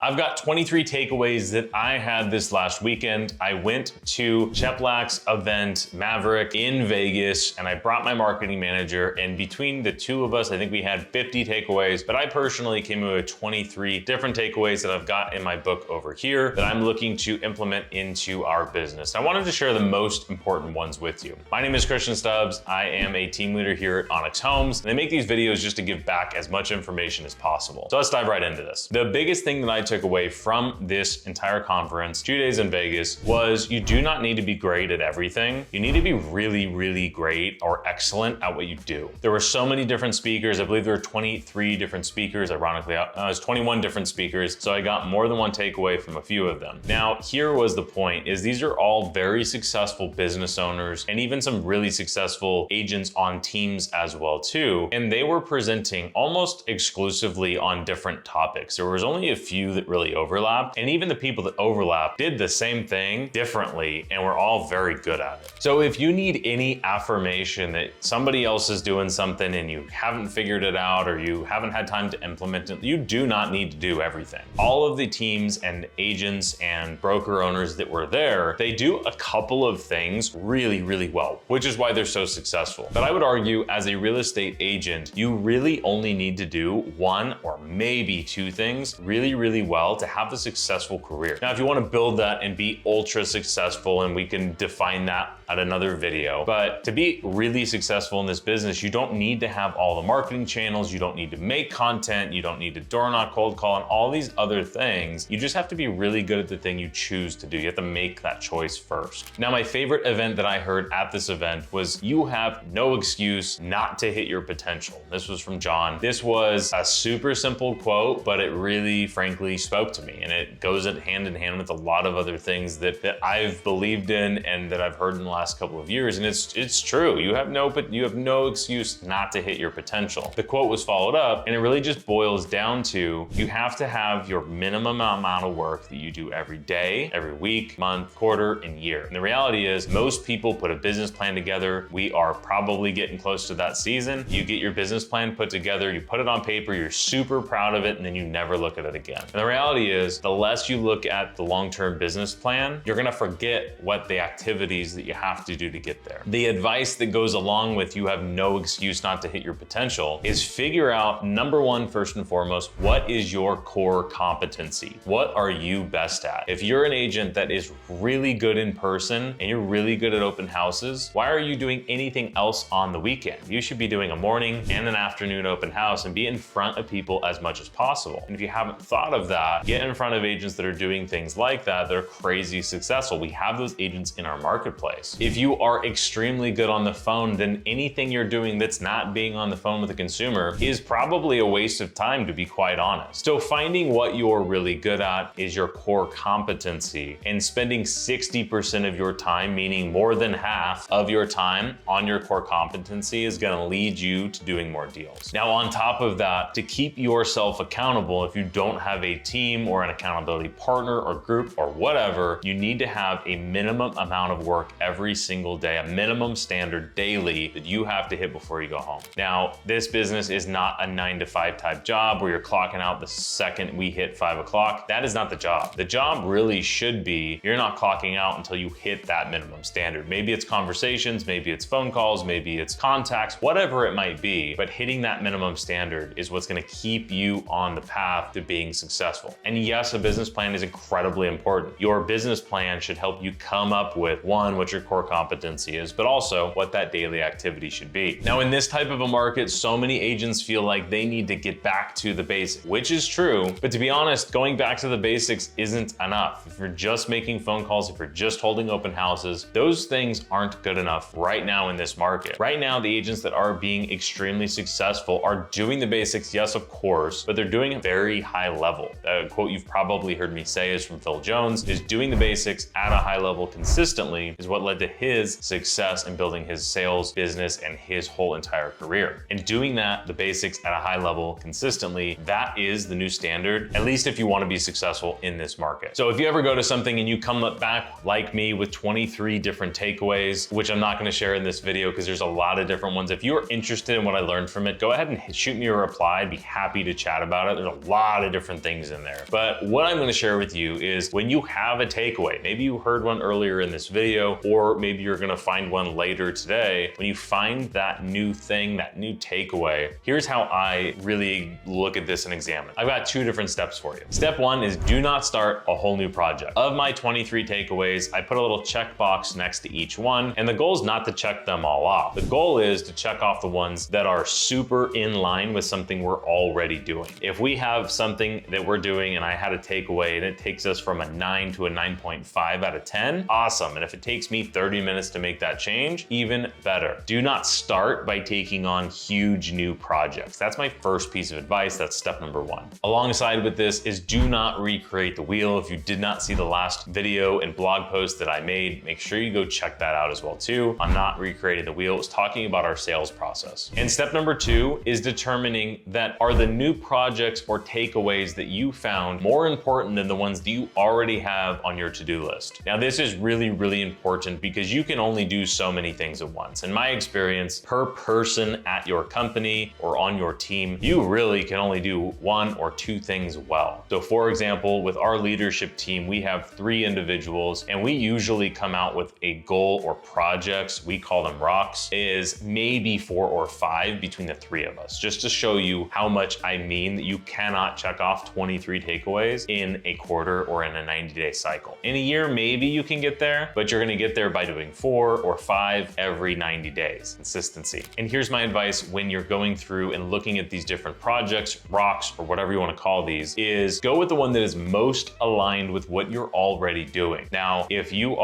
I've got 23 takeaways that I had this last weekend. I went to Cheplak's event, Maverick, in Vegas, and I brought my marketing manager, and between the two of us, I think we had 50 takeaways, but I personally came up with 23 different takeaways that I've got in my book over here that I'm looking to implement into our business. I wanted to share the most important ones with you. My name is Stubbs. I am a team leader here at Onyx Homes, and I make these videos just to give back as much information as possible. So let's dive right into this. The biggest thing that I took away from this entire conference, 2 days in Vegas, was you do not need to be great at everything. You need to be really, really great or excellent at what you do. There were so many different speakers. I believe there were 23 different speakers. Ironically, it was 21 different speakers. So I got more than one takeaway from a few of them. Now, here was the point, is these are all very successful business owners and even some really successful agents on teams as well too. And they were presenting almost exclusively on different topics. There was only a few that really overlapped. And even the people that overlapped did the same thing differently and were all very good at it. So if you need any affirmation that somebody else is doing something and you haven't figured it out or you haven't had time to implement it, you do not need to do everything. All of the teams and agents and broker owners that were there, they do a couple of things really, really well, which is why they're so successful. But I would argue as a real estate agent, you really only need to do one or maybe two things really, really well to have a successful career. Now, if you want to build that and be ultra successful, and we can define that at another video, but to be really successful in this business, you don't need to have all the marketing channels, you don't need to make content, you don't need to door knock, cold call, and all these other things. You just have to be really good at the thing you choose to do. You have to make that choice first. Now, my favorite event that I heard at this event was, you have no excuse not to hit your potential. This was from John. This was a super simple quote, but it really, frankly, spoke to me. And it goes hand in hand with a lot of other things that I've believed in and that I've heard in the last couple of years. And it's true. You have no excuse not to hit your potential. The quote was followed up, and it really just boils down to, you have to have your minimum amount of work that you do every day, every week, month, quarter, and year. And the reality is, most people put a business plan together. We are probably getting close to that season. You get your business plan put together, you put it on paper, you're super proud of it, and then you never look at it again. And the reality is, the less you look at the long-term business plan, you're gonna forget what the activities that you have to do to get there. The advice that goes along with you have no excuse not to hit your potential is figure out, number one, first and foremost, what is your core competency? What are you best at? If you're an agent that is really good in person and you're really good at open houses, why are you doing anything else on the weekend? You should be doing a morning and an afternoon open house and be in front of people as much as possible. And if you haven't thought of that, get in front of agents that are doing things like that. They're crazy successful. We have those agents in our marketplace. If you are extremely good on the phone, then anything you're doing that's not being on the phone with a consumer is probably a waste of time, to be quite honest. So finding what you're really good at is your core competency, and spending 60% of your time, meaning more than half of your time on your core competency, is gonna lead you to doing more deals. Now, on top of that, to keep yourself accountable, if you don't have a team or an accountability partner or group or whatever, you need to have a minimum amount of work every single day, a minimum standard daily that you have to hit before you go home. Now, this business is not a 9-to-5 type job where you're clocking out the second we hit 5 o'clock. That is not the job. The job really should be, you're not clocking out until you hit that minimum standard. Maybe it's conversations, maybe it's phone calls, maybe it's contacts, whatever it might be, but hitting that minimum standard is what's gonna keep you on the path to being successful. And yes, a business plan is incredibly important. Your business plan should help you come up with, one, what your core competency is, but also what that daily activity should be. Now, in this type of a market, so many agents feel like they need to get back to the basics, which is true, but to be honest, going back to the basics isn't enough. If you're just making phone calls, if you're just holding open houses, those things aren't good enough right now in this market. Right now, the agents that are being extremely successful are doing the basics, yes, of course, but they're doing a very high level. A quote you've probably heard me say is from Phil Jones, is doing the basics at a high level consistently is what led led to his success in building his sales business and his whole entire career. And doing that, the basics at a high level consistently, that is the new standard, at least if you want to be successful in this market. So if you ever go to something and you come back like me with 23 different takeaways, which I'm not going to share in this video because there's a lot of different ones. If you're interested in what I learned from it, go ahead and shoot me a reply. I'd be happy to chat about it. There's a lot of different things in there. But what I'm going to share with you is when you have a takeaway, maybe you heard one earlier in this video, or maybe you're going to find one later today. When you find that new thing, that new takeaway, here's how I really look at this and examine. I've got 2 different steps for you. Step 1 is do not start a whole new project. Of my 23 takeaways, I put a little checkbox next to each one, and the goal is not to check them all off. The goal is to check off the ones that are super in line with something we're already doing. If we have something that we're doing and I had a takeaway and it takes us from a 9 to a 9.5 out of 10, awesome. And if it takes me 30 minutes to make that change, even better. Do not start by taking on huge new projects. That's my first piece of advice. That's step number 1. Alongside with this is do not recreate the wheel. If you did not see the last video and blog post that I made, make sure you go check that out as well too. I'm not recreating the wheel. It's talking about our sales process. And step number 2 is determining that are the new projects or takeaways that you found more important than the ones that you already have on your to-do list. Now, this is really, really important because you can only do so many things at once. In my experience, per person at your company or on your team, you really can only do 1 or 2 things well. So for example, with our leadership team, we have 3 individuals and we usually come out with a goal or projects, we call them rocks, is maybe 4 or 5 between the 3 of us, just to show you how much I mean that you cannot check off 23 takeaways in a quarter or in a 90-day cycle. In a year, maybe you can get there, but you're gonna get there by doing 4 or 5 every 90 days, consistency. And here's my advice when you're going through and looking at these different projects, rocks, or whatever you wanna call these, is go with the one that is most aligned with what you're already doing. Now, if you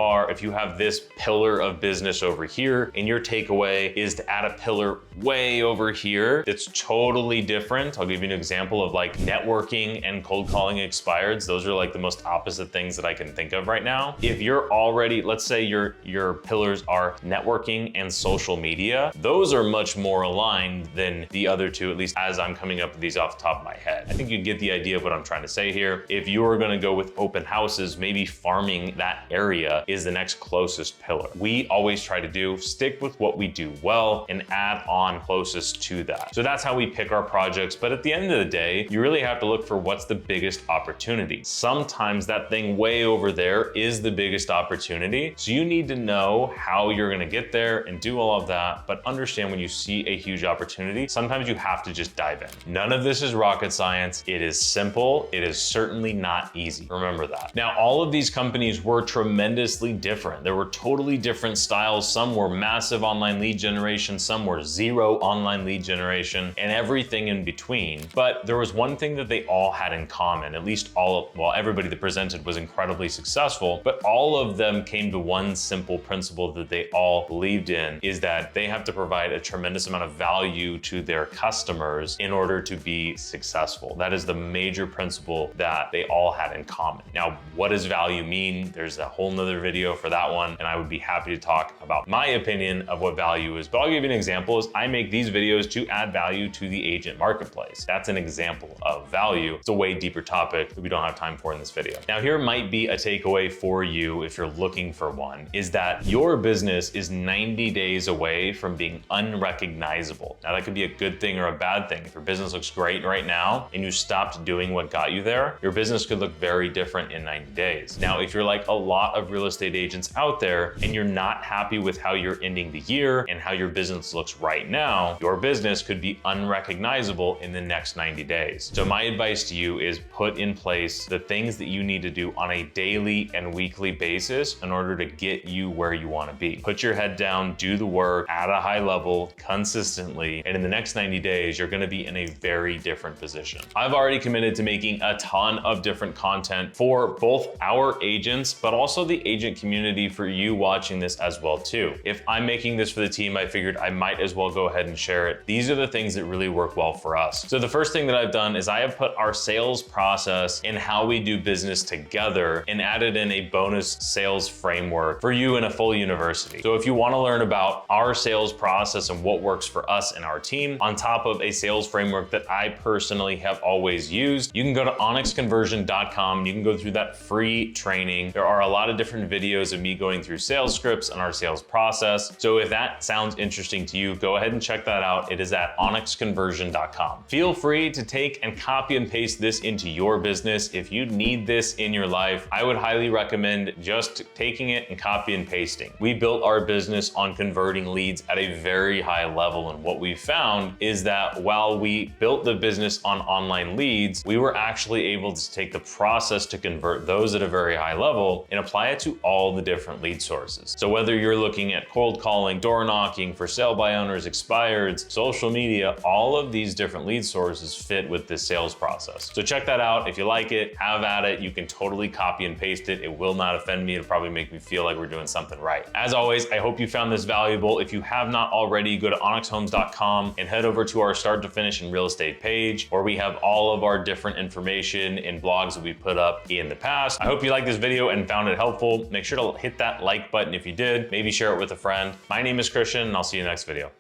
have this pillar of business over here and your takeaway is to add a pillar way over here that's totally different. I'll give you an example of like networking and cold calling expireds. Those are like the most opposite things that I can think of right now. If you're already, let's say your pillars are networking and social media, those are much more aligned than the other 2, at least as I'm coming up with these off the top of my head. I think you get the idea of what I'm trying to say here. If you're gonna go with open houses, maybe farming that area is the next closest pillar. We always try to stick with what we do well and add on closest to that. So that's how we pick our projects. But at the end of the day, you really have to look for what's the biggest opportunity. Sometimes that thing way over there is the biggest opportunity. So you need to know how you're gonna get there and do all of that, but understand when you see a huge opportunity, sometimes you have to just dive in. None of this is rocket science. It is simple. It is certainly not easy. Remember that. Now, all of these companies were tremendously different. There were totally different styles. Some were massive online lead generation, some were 0 online lead generation, and everything in between. But there was one thing that they all had in common, at least everybody that presented was incredibly successful, but all of them came to one simple principle that they all believed in, is that they have to provide a tremendous amount of value to their customers in order to be successful. That is the major principle that they all had in common. Now, what does value mean? There's a whole nother video for that one, and I would be happy to talk about my opinion of what value is. But I'll give you an example. Is I make these videos to add value to the agent marketplace. That's an example of value. It's a way deeper topic that we don't have time for in this video. Now, here might be a takeaway for you if you're looking for one, is that your business is 90 days away from being unrecognizable. Now, that could be a good thing or a bad thing. If your business looks great right now and you stopped doing what got you there, your business could look very different in 90 days. Now, if you're like a lot of real estate agents out there and you're not happy with how you're ending the year and how your business looks right now, your business could be unrecognizable in the next 90 days. So my advice to you is put in place the things that you need to do on a daily and weekly basis in order to get you where you want to be. Put your head down, do the work at a high level consistently, and in the next 90 days, you're going to be in a very different position. I've already committed to making a ton of different content for both our agents, but also the agent community for you watching this as well too. If I'm making this for the team, I figured I might as well go ahead and share it. These are the things that really work well for us. So the first thing that I've done is I have put our sales process and how we do business together and added in a bonus sales framework for you you in a full university. So if you want to learn about our sales process and what works for us and our team, on top of a sales framework that I personally have always used, you can go to onyxconversion.com. You can go through that free training. There are a lot of different videos of me going through sales scripts and our sales process. So if that sounds interesting to you, go ahead and check that out. It is at onyxconversion.com. Feel free to take and copy and paste this into your business. If you need this in your life, I would highly recommend just taking it and copy and pasting. We built our business on converting leads at a very high level. And what we found is that while we built the business on online leads, we were actually able to take the process to convert those at a very high level and apply it to all the different lead sources. So whether you're looking at cold calling, door knocking, for sale by owners, expireds, social media, all of these different lead sources fit with this sales process. So check that out. If you like it, have at it. You can totally copy and paste it. It will not offend me. It'll probably make me feel like we're doing something right. As always, I hope you found this valuable. If you have not already, go to onyxhomes.com and head over to our start to finish in real estate page, where we have all of our different information and blogs that we put up in the past. I hope you liked this video and found it helpful. Make sure to hit that like button if you did. Maybe share it with a friend. My name is Christian, and I'll see you in the next video.